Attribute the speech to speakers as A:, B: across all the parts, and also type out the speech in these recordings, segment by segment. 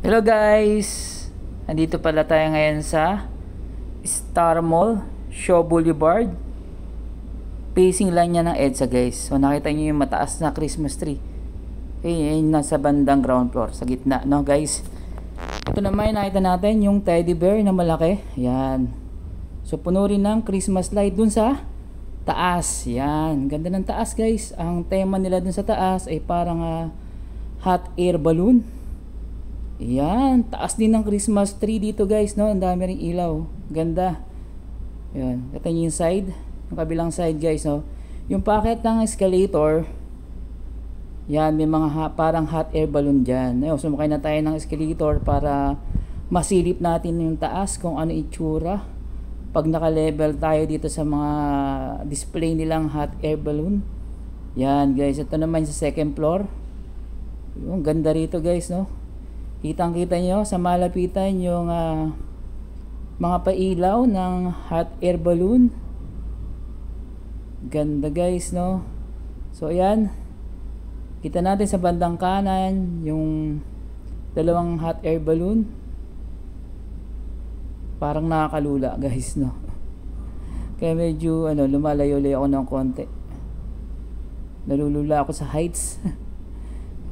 A: Hello guys! Andito pala tayo ngayon sa Star Mall, Shaw Boulevard. Facing lang niya ng EDSA guys. So nakita niyo yung mataas na Christmas tree. Yun nasa bandang ground floor, sa gitna, no guys? Ito naman nakita natin yung teddy bear na malaki. Yan. So puno rin ng Christmas light dun sa taas. Yan. Ganda ng taas guys. Ang tema nila dun sa taas ay parang hot air balloon. Yan, taas din ng Christmas tree dito guys, no? Ang dami ring ilaw. Ganda. Yan, ito yung side, yung kabilang side guys, no? Yung packet ng escalator, yan, may mga parang hot air balloon dyan. Ayun, sumakay na tayo ng escalator para masilip natin yung taas kung ano itsura pag naka-level tayo dito sa mga display nilang hot air balloon. Yan guys, ito naman sa second floor. Yung ganda rito guys, no? Kitang-kita nyo sa malapitan yung mga pailaw ng hot air balloon. Ganda guys, no? So ayan, kita natin sa bandang kanan yung dalawang hot air balloon. Parang nakakalula guys, no? Kaya medyo lumalayo-layo ako ng konti. Nalulula ako sa heights.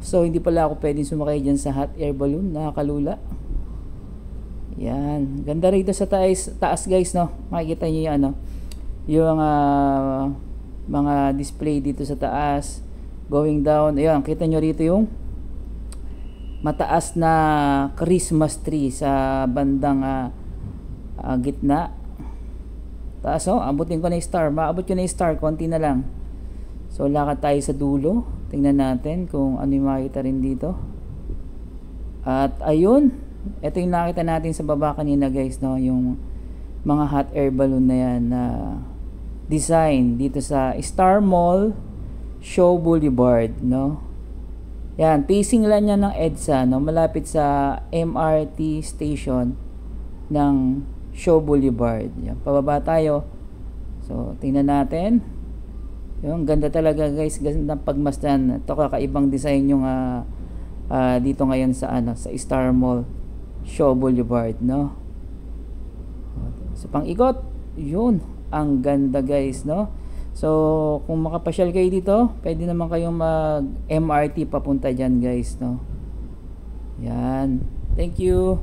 A: So hindi pala ako pwedeng sumakay dyan sa hot air balloon, nakakalula. Yan, ganda rito sa taas guys, no? Makikita niyo yung mga display dito sa taas, going down. Ayan, kita nyo rito yung mataas na Christmas tree sa bandang gitna. Taas, oh, abutin ko na yung star. Maabot ko na yung star, konti na lang. So lakad tayo sa dulo. Tingnan natin kung ano yung makita rin dito. At ayun, ito yung nakita natin sa baba kanina guys, no? Yung mga hot air balloon na yan na design dito sa Star Mall, Shaw Boulevard, no? Yan, facing lang niya ng EDSA, no? Malapit sa MRT station ng Shaw Boulevard. Yan, pababa tayo. So tingnan natin. Yung ganda talaga guys, ganda pagmasdan. Ito kakaibang design yung dito ngayon sa sa Star Mall, Shaw Boulevard, no? So pang-ikot, yun, ang ganda guys, no? So kung makapasyal kayo dito, pwede naman kayong mag MRT papunta diyan guys, no? Yan. Thank you.